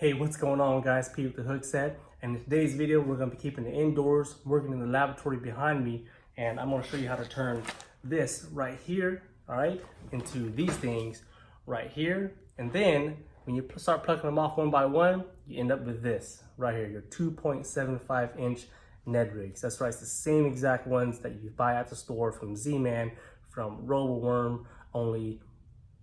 Hey, what's going on, guys? Pete with the Hook Set. And in today's video, we're going to be keeping it indoors, working in the laboratory behind me, and I'm going to show you how to turn this right here, all right, into these things right here. And then when you start plucking them off one by one, you end up with this right here, your 2.75 inch NED rigs. That's right, it's the same exact ones that you buy at the store from Z-Man, from RoboWorm, only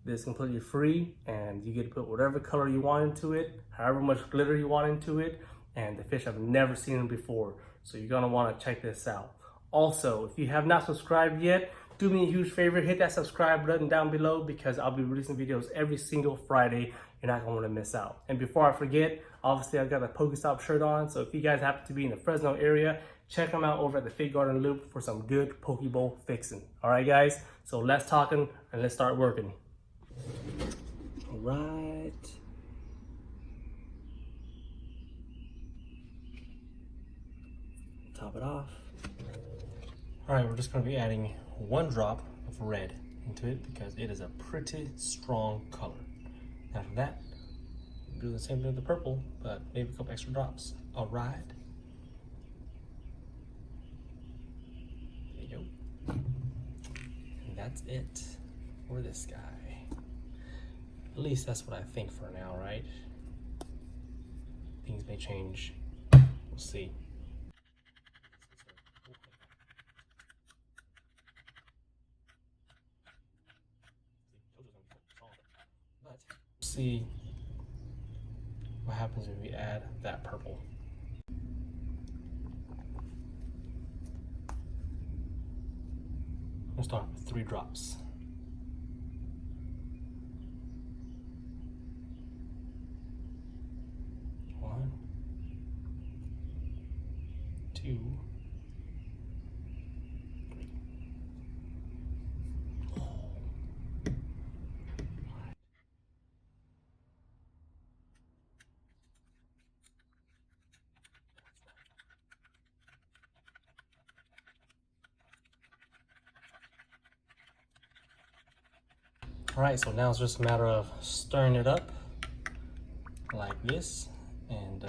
this completely free, and you get to put whatever color you want into it, however much glitter you want into it, and the fish have never seen them before. So you're gonna wanna check this out. Also, if you have not subscribed yet, do me a huge favor, hit that subscribe button down below because I'll be releasing videos every single Friday. You're not gonna wanna miss out. And before I forget, obviously I've got a Pokestop shirt on, so if you guys happen to be in the Fresno area, check them out over at the Fig Garden Loop for some good Pokeball fixing. All right, guys, so let's talking and let's start working. All right. Top it off. All right, we're just gonna be adding 1 drop of red into it because it is a pretty strong color. After that, do the same thing with the purple, but maybe a couple extra drops. All right. There you go. And that's it for this guy. At least that's what I think for now, right? Things may change. We'll see. But see what happens if we add that purple. We'll start with 3 drops. 1, 2, 3. All right, so now it's just a matter of stirring it up like this and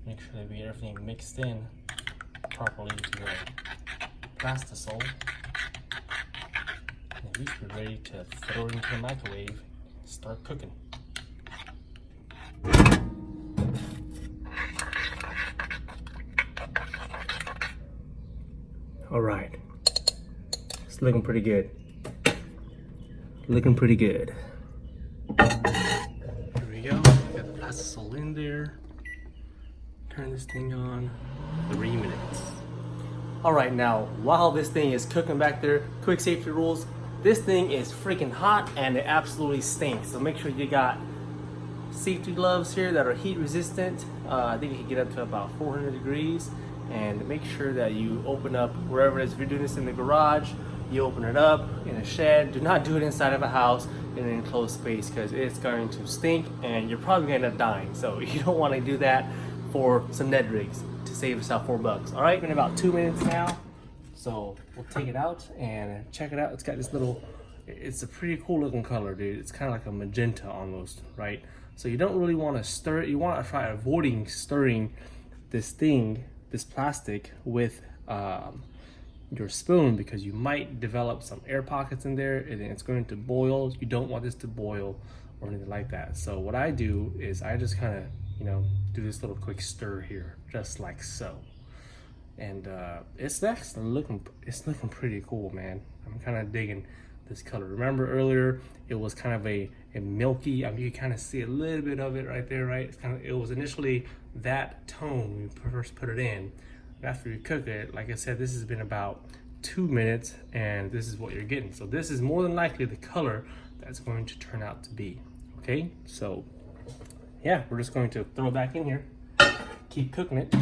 make sure that we get everything mixed in properly to the plastisol. And at least we're ready to throw it into the microwave and start cooking. All right, it's looking pretty good. Looking pretty good. Here we go. Got the plastisol in there. Turn this thing on. 3 minutes. All right, now while this thing is cooking back there, quick safety rules. This thing is freaking hot and it absolutely stinks. So make sure you got safety gloves here that are heat resistant. I think you can get up to about 400 degrees. And make sure that you open up wherever it is. If you're doing this in the garage, you open it up in a shed. Do not do it inside of a house in an enclosed space because it's going to stink and you're probably gonna end up dying. So you don't want to do that for some NED rigs to save yourself $4. All right, in about 2 minutes now. So we'll take it out and check it out. It's got this little, it's a pretty cool looking color, dude. It's kind of like a magenta almost, right? So you don't really want to stir it. You want to try avoiding stirring this thing, this plastic with your spoon because you might develop some air pockets in there and then it's going to boil. You don't want this to boil or anything like that. So what I do is I just kind of, do this little quick stir here, just like so. And it's looking pretty cool, man. I'm kind of digging this color. Remember earlier, it was kind of a milky, I mean, you kind of see a little bit of it right there, right? It was initially that tone when you first put it in. After you cook it, like I said, this has been about 2 minutes and this is what you're getting. So this is more than likely the color that's going to turn out to be, okay? So yeah, we're just going to throw it back in here, keep cooking it,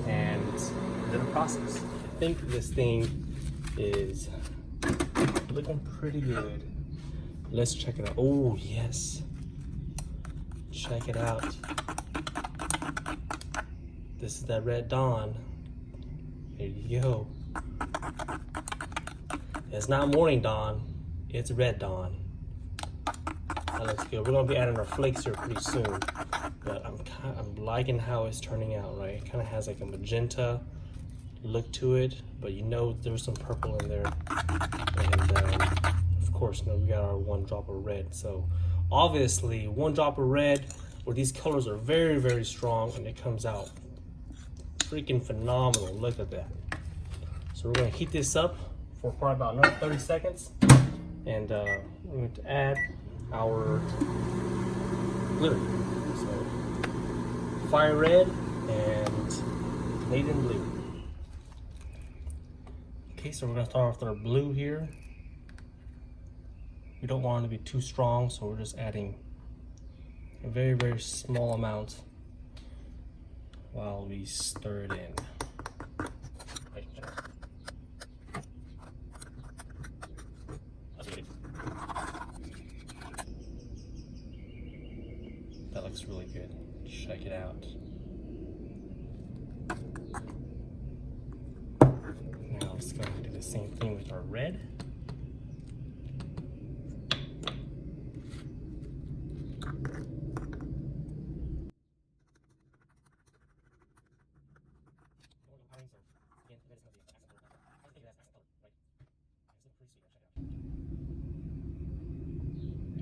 and then the process. I think this thing is looking pretty good. Let's check it out. Oh yes, check it out. This is that Red Dawn. There you go. It's not Morning Dawn, it's Red Dawn. That looks good. We're gonna be adding our flakes here pretty soon, but I'm liking how it's turning out. Right, it kind of has like a magenta look to it, but you know there's some purple in there, and of course, we got our 1 drop of red. So obviously, 1 drop of red, where these colors are very, very strong, and it comes out freaking phenomenal. Look at that. So we're gonna heat this up for probably about another 30 seconds, and we're going to add our glitter. So fire red and Canadian blue. Okay, so we're gonna start off with our blue here. We don't want it to be too strong, so we're just adding a very, very small amount while we stir it in. That looks really good. Check it out. Now let's go and do the same thing with our red.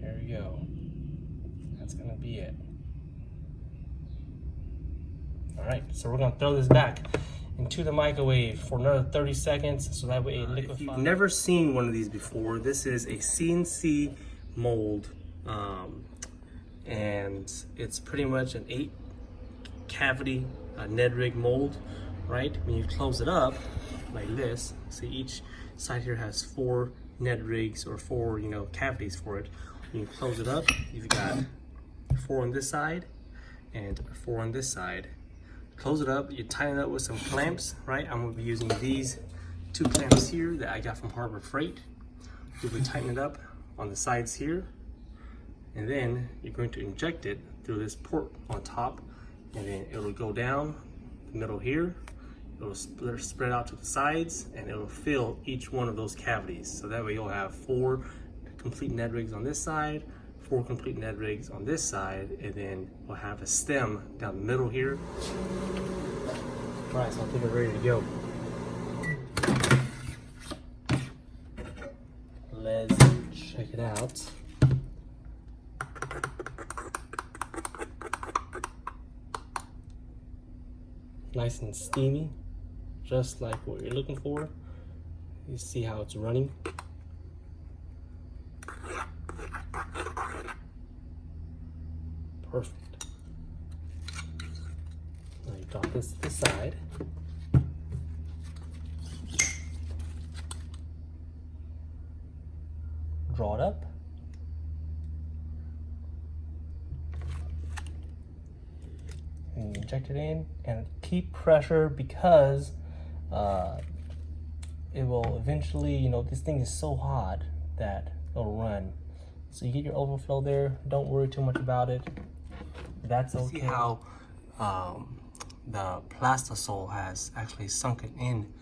There we go. That's gonna be it. All right, so we're gonna throw this back into the microwave for another 30 seconds, so that way it liquefies. If you've never seen one of these before, this is a CNC mold, and it's pretty much an 8 cavity NED rig mold, right? When you close it up like this, see each side here has 4 NED rigs, or 4 cavities for it. When you close it up, you've got 4 on this side and 4 on this side. Close it up, you tighten it up with some clamps, right? I'm gonna be using these 2 clamps here that I got from Harbor Freight. You'll be tightening it up on the sides here, and then you're going to inject it through this port on top, and then it'll go down the middle here. It'll spread out to the sides, and it'll fill each one of those cavities. So that way you'll have 4 complete NED rigs on this side, 4 complete NED rigs on this side, and then we'll have a stem down the middle here. All right, so I think we're ready to go. Let's check it out. Nice and steamy, just like what you're looking for. You see how it's running. Perfect. Now you drop this to the side. Draw it up. And inject it in, and keep pressure, because it will eventually, this thing is so hot that it'll run. So you get your overflow there. Don't worry too much about it. That's okay. See how the plastisol has actually sunken in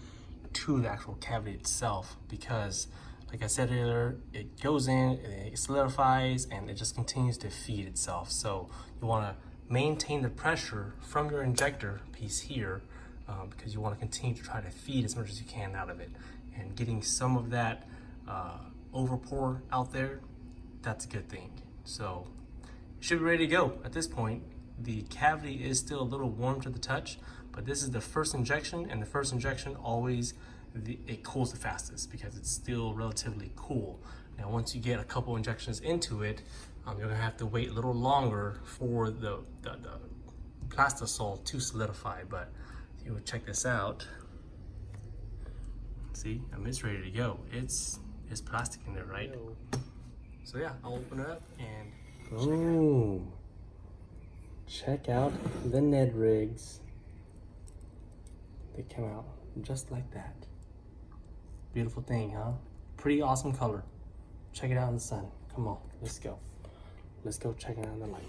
to the actual cavity itself, because like I said earlier, it goes in, it solidifies, and it just continues to feed itself. So you want to maintain the pressure from your injector piece here, because you want to continue to try to feed as much as you can out of it. And getting some of that overpour out there, that's a good thing. So it should be ready to go at this point. The cavity is still a little warm to the touch, but this is the first injection, and the first injection always, it cools the fastest because it's still relatively cool. Now once you get a couple injections into it, you're gonna have to wait a little longer for the plastisol to solidify. But if you would check this out, see, it's ready to go. It's plastic in there, right? So yeah, I'll open it up and boom. Check out the NED rigs. They come out just like that. Beautiful thing, huh? Pretty awesome color. Check it out in the sun. Come on, let's go. Let's go check it out in the light.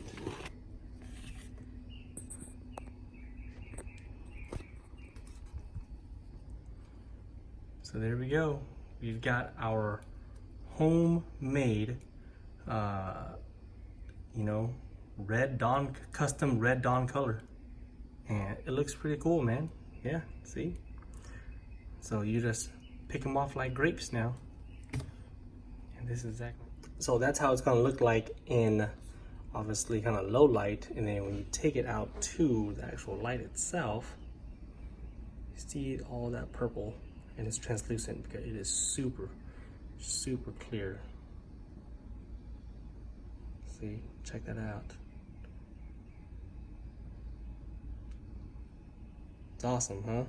So there we you know, red dawn, custom red dawn color. And it looks pretty cool, man. Yeah, see? So you just pick them off like grapes now. And this is exactly, so that's how it's gonna look like in obviously kind of low light. And then when you take it out to the actual light itself, you see all that purple, and it's translucent because it is super, super clear. See, check that out. It's awesome, huh?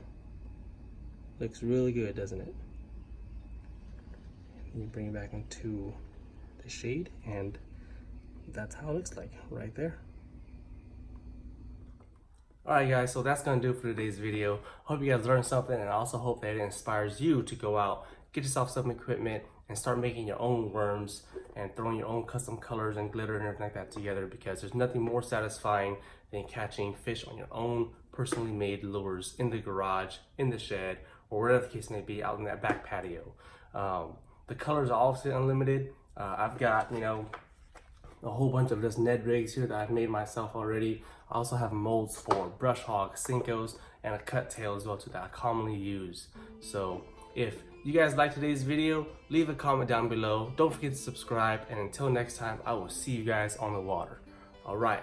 Looks really good, doesn't it? And you bring it back into the shade, and that's how it looks like right there. Alright guys, so that's gonna do it for today's video. Hope you guys learned something, and I also hope that it inspires you to go out, get yourself some equipment, and start making your own worms and throwing your own custom colors and glitter and everything like that together, because there's nothing more satisfying than catching fish on your own personally made lures in the garage, in the shed, or wherever the case may be, out in that back patio. The colors are obviously unlimited. I've got, you know, a whole bunch of just NED rigs here that I've made myself already. I also have molds for brush hogs, Cincos, and a cut tail as well too that I commonly use. So if you guys like today's video, leave a comment down below. Don't forget to subscribe, and until next time, I will see you guys on the water. All right.